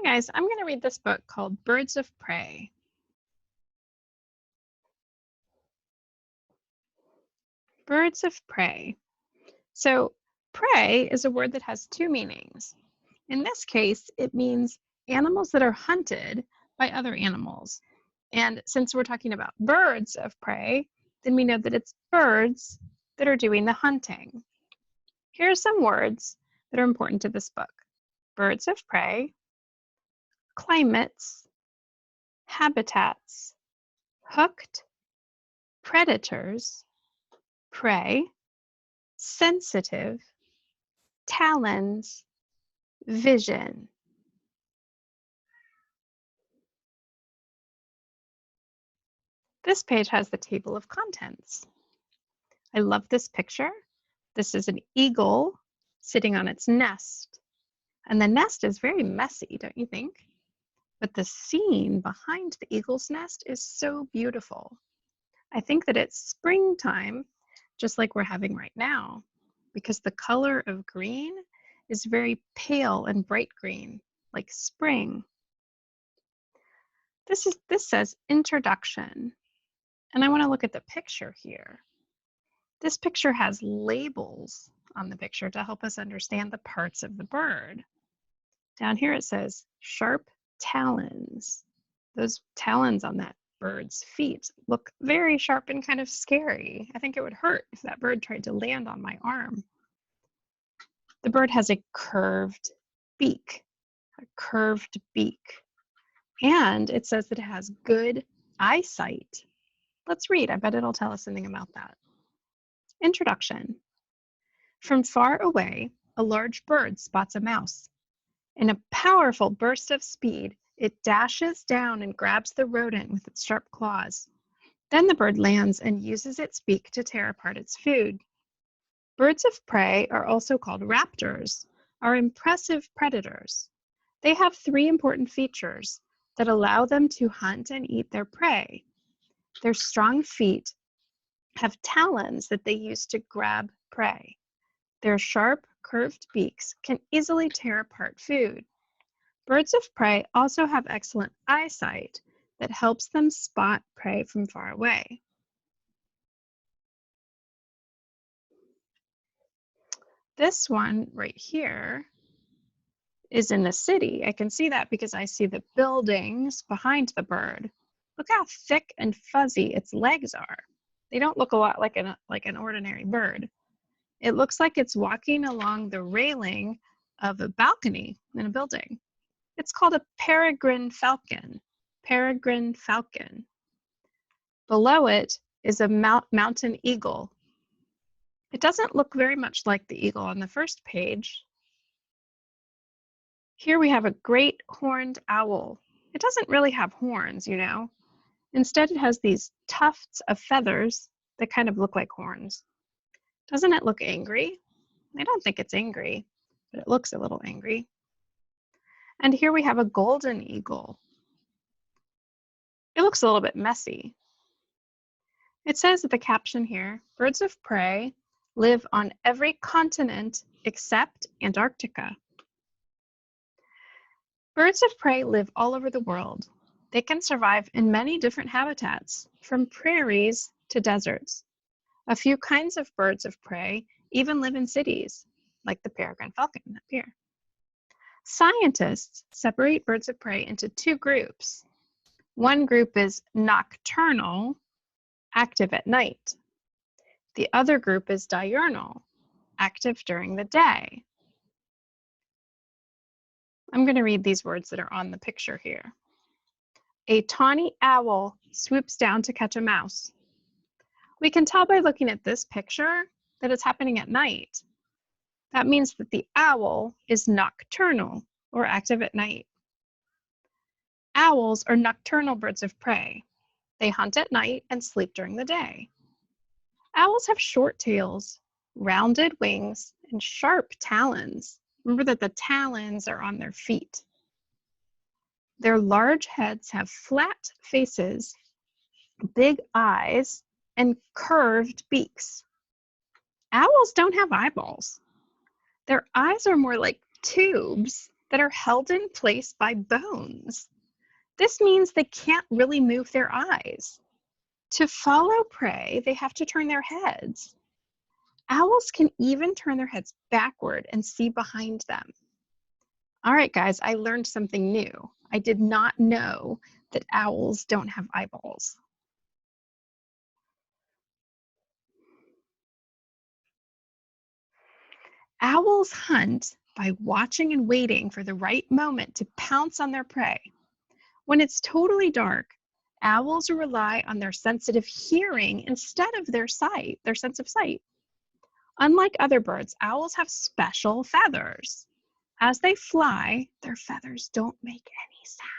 Hi guys, I'm going to read this book called Birds of Prey. Birds of prey. So, prey is a word that has two meanings. In this case, it means animals that are hunted by other animals. And since we're talking about birds of prey, then we know that it's birds that are doing the hunting. Here are some words that are important to this book. Birds of prey, climates, habitats, hooked, predators, prey, sensitive, talons, vision. This page has the table of contents. I love this picture. This is an eagle sitting on its nest. And the nest is very messy, don't you think? But the scene behind the eagle's nest is so beautiful. I think that it's springtime, just like we're having right now, because the color of green is very pale and bright green, like spring. This says introduction, and I want to look at the picture here. This picture has labels on the picture to help us understand the parts of the bird. Down here it says sharp talons. Those talons on that bird's feet look very sharp and kind of scary. I think it would hurt if that bird tried to land on my arm. The bird has a curved beak, and it says that it has good eyesight. Let's read. I bet it'll tell us something about that. Introduction. From far away, a large bird spots a mouse. In a powerful burst of speed, it dashes down and grabs the rodent with its sharp claws. Then the bird lands and uses its beak to tear apart its food. Birds of prey, are also called raptors, are impressive predators. They have three important features that allow them to hunt and eat their prey. Their strong feet have talons that they use to grab prey. Their sharp, curved beaks can easily tear apart food. Birds of prey also have excellent eyesight that helps them spot prey from far away. This one right here is in the city. I can see that because I see the buildings behind the bird. Look how thick and fuzzy its legs are. They don't look a lot like an ordinary bird. It looks like it's walking along the railing of a balcony in a building. It's called a peregrine falcon. Peregrine falcon. Below it is a mountain eagle. It doesn't look very much like the eagle on the first page. Here we have a great horned owl. It doesn't really have horns, you know. Instead, it has these tufts of feathers that kind of look like horns. Doesn't it look angry? I don't think it's angry, but it looks a little angry. And here we have a golden eagle. It looks a little bit messy. It says at the caption here, birds of prey live on every continent except Antarctica. Birds of prey live all over the world. They can survive in many different habitats, from prairies to deserts. A few kinds of birds of prey even live in cities, like the peregrine falcon up here. Scientists separate birds of prey into two groups. One group is nocturnal, active at night. The other group is diurnal, active during the day. I'm going to read these words that are on the picture here. A tawny owl swoops down to catch a mouse. We can tell by looking at this picture that it's happening at night. That means that the owl is nocturnal, or active at night. Owls are nocturnal birds of prey. They hunt at night and sleep during the day. Owls have short tails, rounded wings, and sharp talons. Remember that the talons are on their feet. Their large heads have flat faces, big eyes, and curved beaks. Owls don't have eyeballs. Their eyes are more like tubes that are held in place by bones. This means they can't really move their eyes. To follow prey, they have to turn their heads. Owls can even turn their heads backward and see behind them. All right, guys, I learned something new. I did not know that owls don't have eyeballs. Owls hunt by watching and waiting for the right moment to pounce on their prey. When it's totally dark, owls rely on their sensitive hearing instead of their sense of sight. Unlike other birds, owls have special feathers. As they fly, their feathers don't make any sound.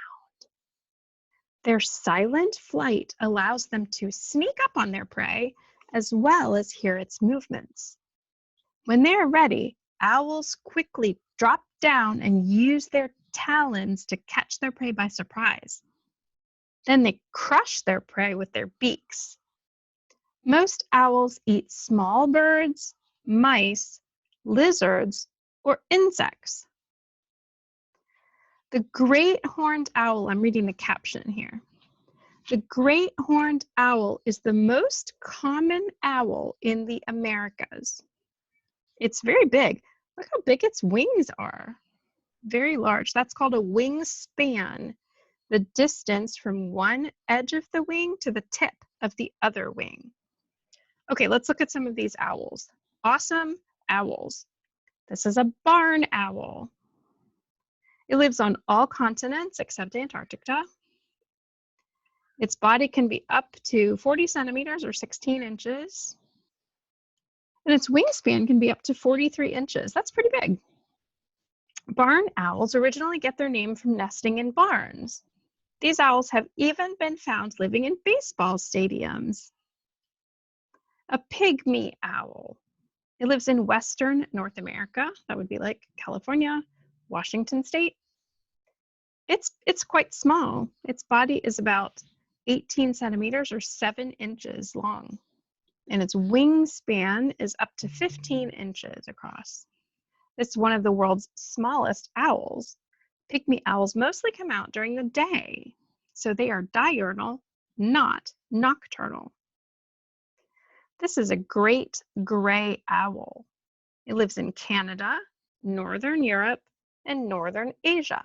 Their silent flight allows them to sneak up on their prey as well as hear its movements. When they are ready, owls quickly drop down and use their talons to catch their prey by surprise. Then they crush their prey with their beaks. Most owls eat small birds, mice, lizards, or insects. The great horned owl, I'm reading the caption here. The great horned owl is the most common owl in the Americas. It's very big. Look how big its wings are. Very large. That's called a wingspan, the distance from one edge of the wing to the tip of the other wing. Okay, let's look at some of these owls. Awesome owls. This is a barn owl. It lives on all continents except Antarctica. Its body can be up to 40 centimeters or 16 inches. And its wingspan can be up to 43 inches. That's pretty big. Barn owls originally get their name from nesting in barns. These owls have even been found living in baseball stadiums. A pygmy owl. It lives in western North America. That would be like California, Washington State. It's quite small. Its body is about 18 centimeters or 7 inches long. And its wingspan is up to 15 inches across. It's one of the world's smallest owls. Pygmy owls mostly come out during the day, so they are diurnal, not nocturnal. This is a great gray owl. It lives in Canada, Northern Europe, and Northern Asia.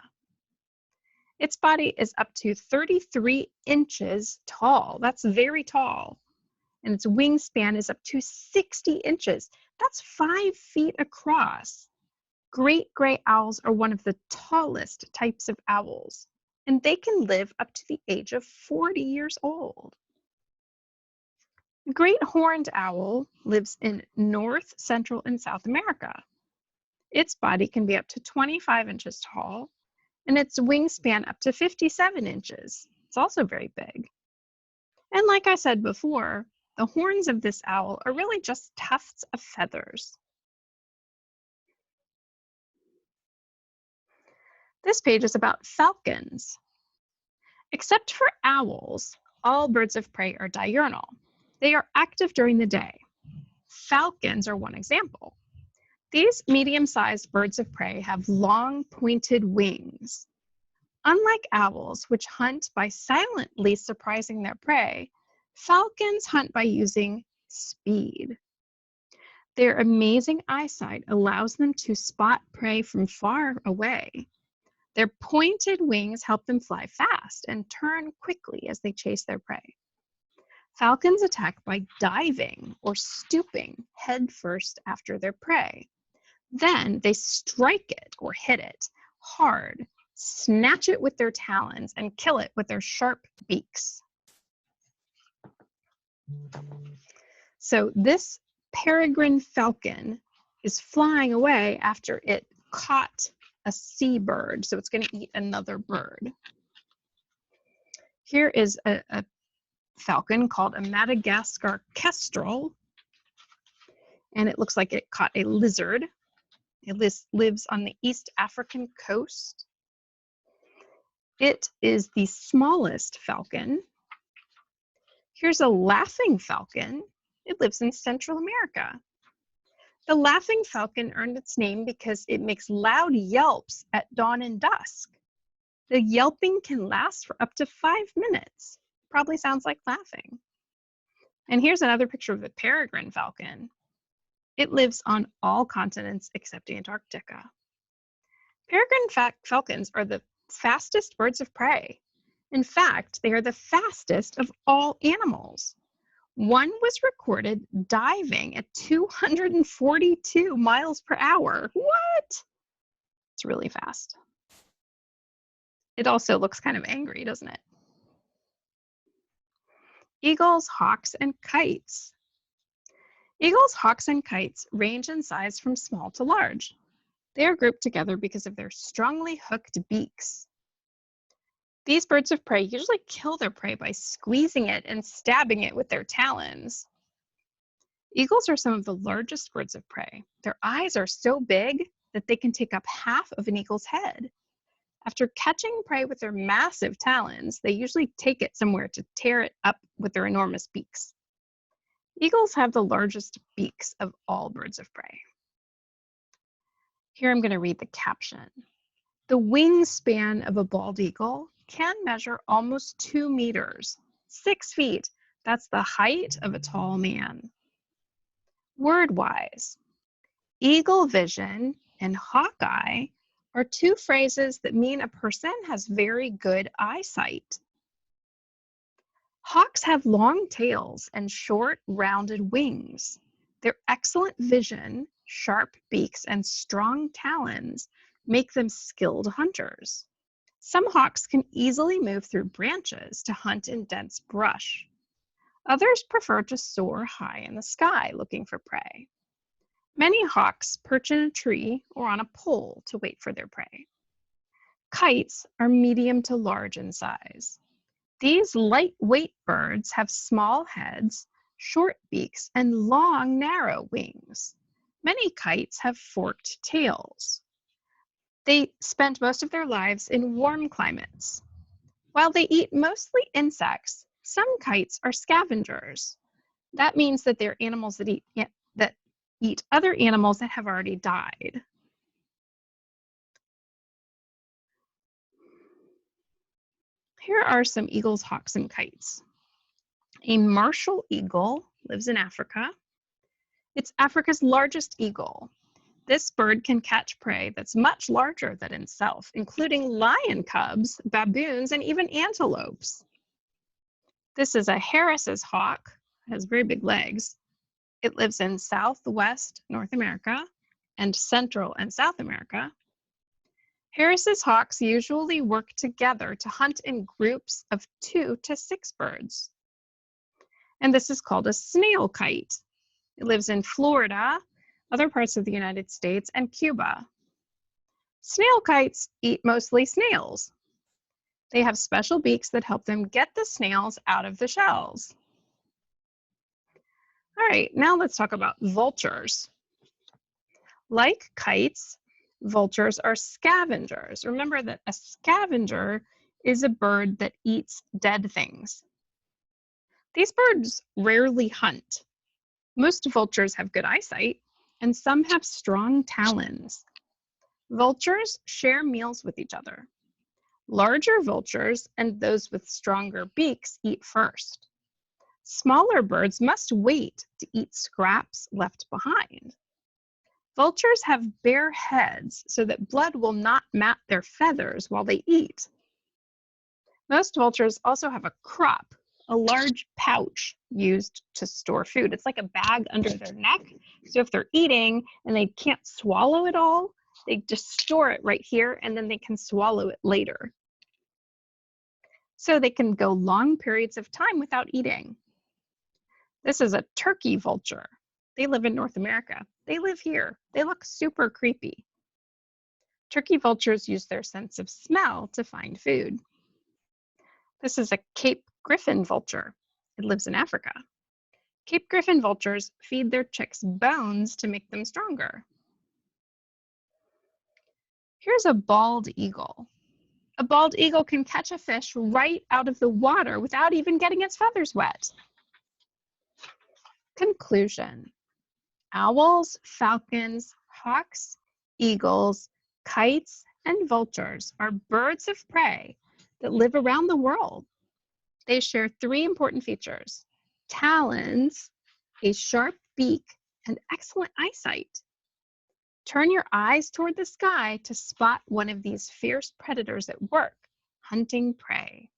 Its body is up to 33 inches tall. That's very tall. And its wingspan is up to 60 inches. That's 5 feet across. Great gray owls are one of the tallest types of owls, and they can live up to the age of 40 years old. The great horned owl lives in North, Central, and South America. Its body can be up to 25 inches tall, and its wingspan up to 57 inches. It's also very big. And like I said before, the horns of this owl are really just tufts of feathers. This page is about falcons. Except for owls, all birds of prey are diurnal. They are active during the day. Falcons are one example. These medium-sized birds of prey have long, pointed wings. Unlike owls, which hunt by silently surprising their prey, falcons hunt by using speed. Their amazing eyesight allows them to spot prey from far away. Their pointed wings help them fly fast and turn quickly as they chase their prey. Falcons attack by diving or stooping head first after their prey. Then they strike it or hit it hard, snatch it with their talons, and kill it with their sharp beaks. So this peregrine falcon is flying away after it caught a seabird, so it's going to eat another bird. Here is a falcon called a Madagascar kestrel, and it looks like it caught a lizard. It lives on the East African coast. It is the smallest falcon. Here's a laughing falcon. It lives in Central America. The laughing falcon earned its name because it makes loud yelps at dawn and dusk. The yelping can last for up to 5 minutes. Probably sounds like laughing. And here's another picture of the peregrine falcon. It lives on all continents except Antarctica. Peregrine falcons are the fastest birds of prey. In fact, they are the fastest of all animals. One was recorded diving at 242 miles per hour. What? It's really fast. It also looks kind of angry, doesn't it? Eagles, hawks, and kites. Eagles, hawks, and kites range in size from small to large. They are grouped together because of their strongly hooked beaks. These birds of prey usually kill their prey by squeezing it and stabbing it with their talons. Eagles are some of the largest birds of prey. Their eyes are so big that they can take up half of an eagle's head. After catching prey with their massive talons, they usually take it somewhere to tear it up with their enormous beaks. Eagles have the largest beaks of all birds of prey. Here I'm going to read the caption. The wingspan of a bald eagle can measure almost 2 meters, 6 feet. That's the height of a tall man. Word-wise, eagle vision and hawkeye are two phrases that mean a person has very good eyesight. Hawks have long tails and short, rounded wings. Their excellent vision, sharp beaks, and strong talons make them skilled hunters. Some hawks can easily move through branches to hunt in dense brush. Others prefer to soar high in the sky looking for prey. Many hawks perch in a tree or on a pole to wait for their prey. Kites are medium to large in size. These lightweight birds have small heads, short beaks, and long, narrow wings. Many kites have forked tails. They spend most of their lives in warm climates. While they eat mostly insects, some kites are scavengers. That means that they're animals that eat other animals that have already died. Here are some eagles, hawks, and kites. A martial eagle lives in Africa. It's Africa's largest eagle. This bird can catch prey that's much larger than itself, including lion cubs, baboons, and even antelopes. This is a Harris's hawk. It has very big legs. It lives in Southwest North America and Central and South America. Harris's hawks usually work together to hunt in groups of 2 to 6 birds. And this is called a snail kite. It lives in Florida, other parts of the United States, and Cuba. Snail kites eat mostly snails. They have special beaks that help them get the snails out of the shells. All right, now let's talk about vultures. Like kites, vultures are scavengers. Remember that a scavenger is a bird that eats dead things. These birds rarely hunt. Most vultures have good eyesight, and some have strong talons. Vultures share meals with each other. Larger vultures and those with stronger beaks eat first. Smaller birds must wait to eat scraps left behind. Vultures have bare heads so that blood will not mat their feathers while they eat. Most vultures also have a crop, a large pouch used to store food. It's like a bag under their neck. So if they're eating and they can't swallow it all, they just store it right here and then they can swallow it later. So they can go long periods of time without eating. This is a turkey vulture. They live in North America. They live here. They look super creepy. Turkey vultures use their sense of smell to find food. This is a Cape Griffin vulture. It lives in Africa. Cape Griffin vultures feed their chicks bones to make them stronger. Here's a bald eagle. A bald eagle can catch a fish right out of the water without even getting its feathers wet. Conclusion. Owls, falcons, hawks, eagles, kites, and vultures are birds of prey that live around the world. They share three important features: talons, a sharp beak, and excellent eyesight. Turn your eyes toward the sky to spot one of these fierce predators at work, hunting prey.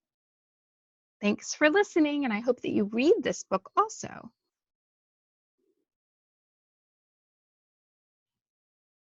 Thanks for listening, and I hope that you read this book also.